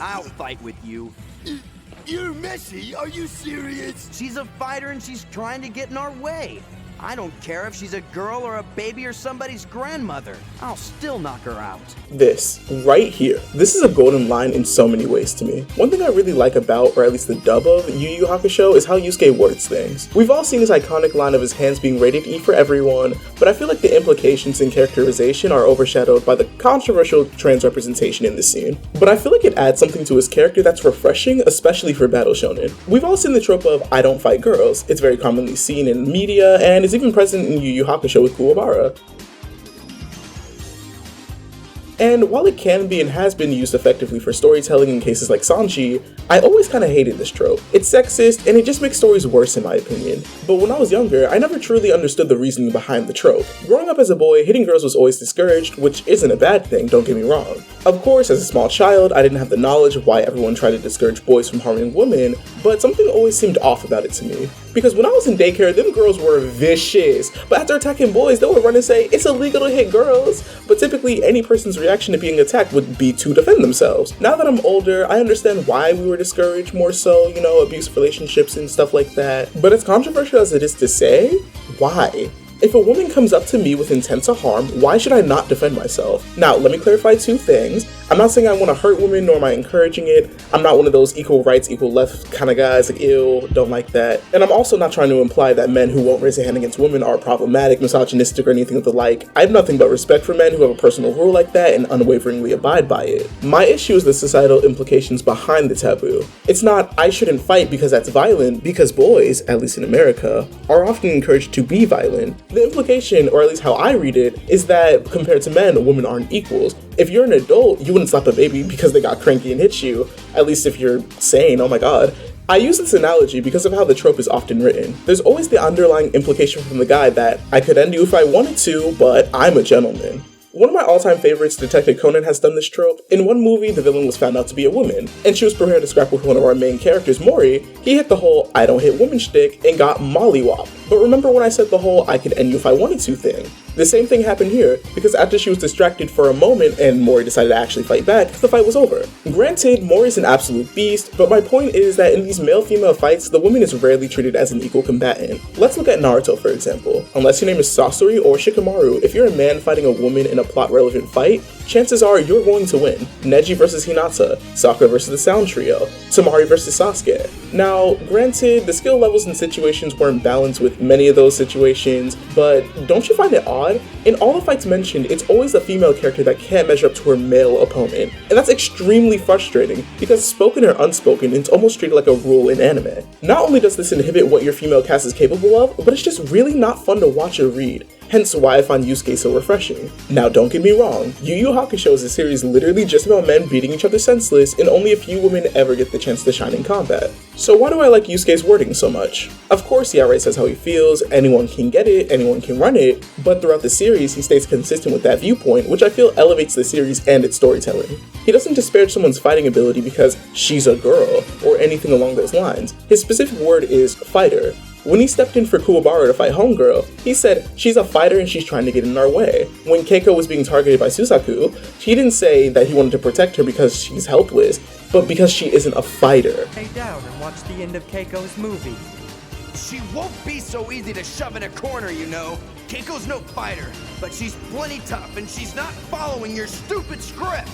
I'll fight with you. Urameshi, are you serious? She's a fighter and she's trying to get in our way. I don't care if she's a girl or a baby or somebody's grandmother. I'll still knock her out. This, right here, this is a golden line in so many ways to me. One thing I really like about, or at least the dub of, Yu Yu Hakusho is how Yusuke words things. We've all seen his iconic line of his hands being rated E for everyone, but I feel like the implications and characterization are overshadowed by the controversial trans representation in this scene. But I feel like it adds something to his character that's refreshing, especially for battle shonen. We've all seen the trope of I don't fight girls. It's very commonly seen in media, and is even present in Yu Yu Hakusho with Kuwabara. And while it can be and has been used effectively for storytelling in cases like Sanji, I always kinda hated this trope. It's sexist, and it just makes stories worse in my opinion. But when I was younger, I never truly understood the reasoning behind the trope. Growing up as a boy, hitting girls was always discouraged, which isn't a bad thing, don't get me wrong. Of course, as a small child, I didn't have the knowledge of why everyone tried to discourage boys from harming women, but something always seemed off about it to me. Because when I was in daycare, them girls were vicious, but after attacking boys, they would run and say, it's illegal to hit girls. But typically, any person's reaction to being attacked would be to defend themselves. Now that I'm older, I understand why we were discouraged more so, abusive relationships and stuff like that. But as controversial as it is to say, why? If a woman comes up to me with intent to harm, why should I not defend myself? Now, let me clarify two things. I'm not saying I want to hurt women, nor am I encouraging it. I'm not one of those equal rights, equal left kind of guys, like, ew, don't like that. And I'm also not trying to imply that men who won't raise a hand against women are problematic, misogynistic, or anything of the like. I have nothing but respect for men who have a personal rule like that and unwaveringly abide by it. My issue is the societal implications behind the taboo. It's not, I shouldn't fight because that's violent, because boys, at least in America, are often encouraged to be violent. The implication, or at least how I read it, is that compared to men, women aren't equals. If you're an adult, you wouldn't slap a baby because they got cranky and hit you, at least if you're sane, oh my god. I use this analogy because of how the trope is often written. There's always the underlying implication from the guy that I could end you if I wanted to, but I'm a gentleman. One of my all-time favorites, Detective Conan, has done this trope. In one movie, the villain was found out to be a woman, and she was prepared to scrap with one of our main characters, Mori. He hit the whole I don't hit women shtick and got mollywopped. But remember when I said the whole I could end you if I wanted to thing? The same thing happened here, because after she was distracted for a moment and Mori decided to actually fight back, the fight was over. Granted, Mori's an absolute beast, but my point is that in these male-female fights, the woman is rarely treated as an equal combatant. Let's look at Naruto, for example. Unless your name is Sasori or Shikamaru, if you're a man fighting a woman in a plot-relevant fight, chances are you're going to win. Neji versus Hinata, Sakura versus the Sound Trio, Tamari versus Sasuke. Now, granted, the skill levels and situations weren't balanced with many of those situations, but don't you find it odd? In all the fights mentioned, it's always the female character that can't measure up to her male opponent, and that's extremely frustrating, because spoken or unspoken, it's almost treated like a rule in anime. Not only does this inhibit what your female cast is capable of, but it's just really not fun to watch or read. Hence why I find Yusuke so refreshing. Now don't get me wrong, Yu Yu Hakusho is a series literally just about men beating each other senseless, and only a few women ever get the chance to shine in combat. So why do I like Yusuke's wording so much? Of course he outright says how he feels, anyone can get it, anyone can run it, but throughout the series he stays consistent with that viewpoint, which I feel elevates the series and its storytelling. He doesn't disparage someone's fighting ability because she's a girl, or anything along those lines. His specific word is fighter. When he stepped in for Kuwabara to fight Homegirl, he said, she's a fighter and she's trying to get in our way. When Keiko was being targeted by Susaku, he didn't say that he wanted to protect her because she's helpless, but because she isn't a fighter. Stay down and watch the end of Keiko's movie. She won't be so easy to shove in a corner, you know. Keiko's no fighter, but she's plenty tough and she's not following your stupid script.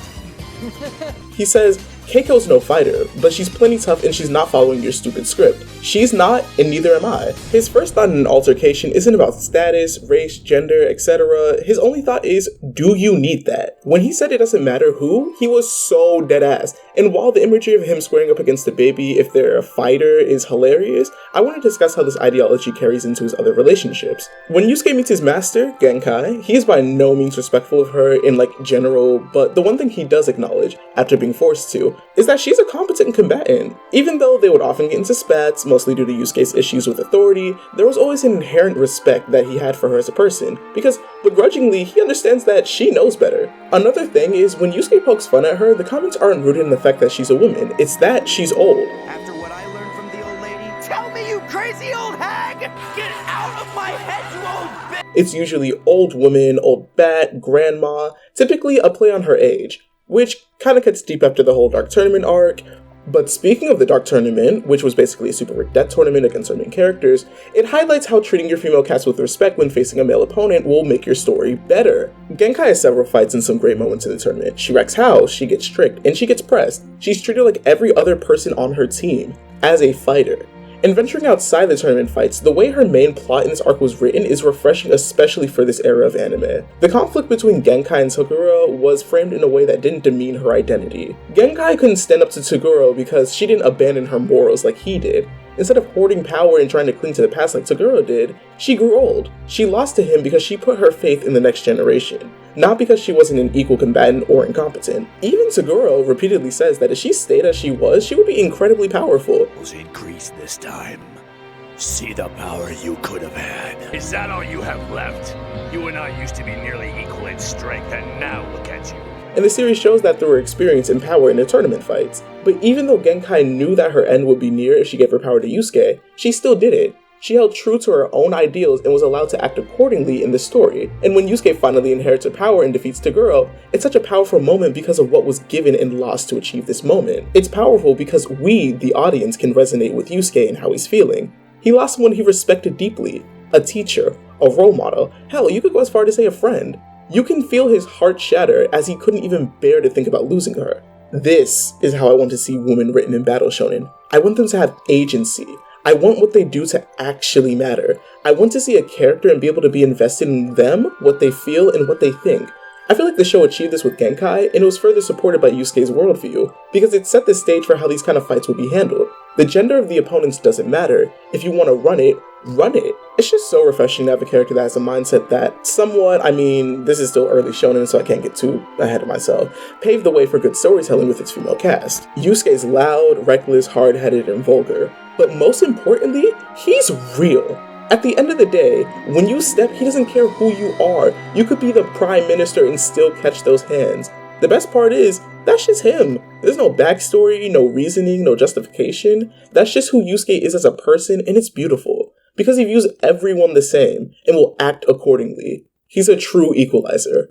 He says, Keiko's no fighter, but she's plenty tough and she's not following your stupid script. She's not, and neither am I. His first thought in an altercation isn't about status, race, gender, etc. His only thought is, do you need that? When he said it doesn't matter who, he was so dead ass. And while the imagery of him squaring up against a baby if they're a fighter is hilarious, I want to discuss how this ideology carries into his other relationships. When Yusuke meets his master, Genkai, he is by no means respectful of her in general, but the one thing he does acknowledge, after being forced to, is that she's a competent combatant. Even though they would often get into spats, mostly due to Yusuke's issues with authority, there was always an inherent respect that he had for her as a person, because begrudgingly, he understands that she knows better. Another thing is, when Yusuke pokes fun at her, the comments aren't rooted in the fact that she's a woman, it's that she's old. After what I learned from the old lady, tell me, you crazy old hag! Get out of my head, you old bitch! It's usually old woman, old bat, grandma, typically a play on her age. which kind of cuts deep after the whole Dark Tournament arc. But speaking of the Dark Tournament, which was basically a super rigged death tournament against our main characters, it highlights how treating your female cast with respect when facing a male opponent will make your story better. Genkai has several fights and some great moments in the tournament. She wrecks house, she gets tricked, and she gets pressed. She's treated like every other person on her team, as a fighter. And venturing outside the tournament fights, the way her main plot in this arc was written is refreshing, especially for this era of anime. The conflict between Genkai and Toguro was framed in a way that didn't demean her identity. Genkai couldn't stand up to Toguro because she didn't abandon her morals like he did. Instead of hoarding power and trying to cling to the past like Toguro did, she grew old. She lost to him because she put her faith in the next generation, not because she wasn't an equal combatant or incompetent. Even Toguro repeatedly says that if she stayed as she was, she would be incredibly powerful. Was increased this time. See the power you could have had. Is that all you have left? You and I used to be nearly equal in strength, and now look at you. And the series shows that through her experience and power in the tournament fights. But even though Genkai knew that her end would be near if she gave her power to Yusuke, she still did it. She held true to her own ideals and was allowed to act accordingly in the story. And when Yusuke finally inherits her power and defeats Toguro, it's such a powerful moment because of what was given and lost to achieve this moment. It's powerful because we, the audience, can resonate with Yusuke and how he's feeling. He lost someone he respected deeply, a teacher, a role model, hell, you could go as far to say a friend. You can feel his heart shatter as he couldn't even bear to think about losing her. This is how I want to see women written in battle shonen. I want them to have agency. I want what they do to actually matter. I want to see a character and be able to be invested in them, what they feel, and what they think. I feel like the show achieved this with Genkai, and it was further supported by Yusuke's worldview, because it set the stage for how these kind of fights will be handled. The gender of the opponents doesn't matter. If you want to run it, run it. It's just so refreshing to have a character that has a mindset that somewhat, this is still early shonen, so I can't get too ahead of myself, paved the way for good storytelling with its female cast. Yusuke is loud, reckless, hard-headed, and vulgar. But most importantly, he's real. At the end of the day, when you step, he doesn't care who you are. You could be the prime minister and still catch those hands. The best part is, that's just him. There's no backstory, no reasoning, no justification. That's just who Yusuke is as a person, and it's beautiful. Because he views everyone the same, and will act accordingly. He's a true equalizer.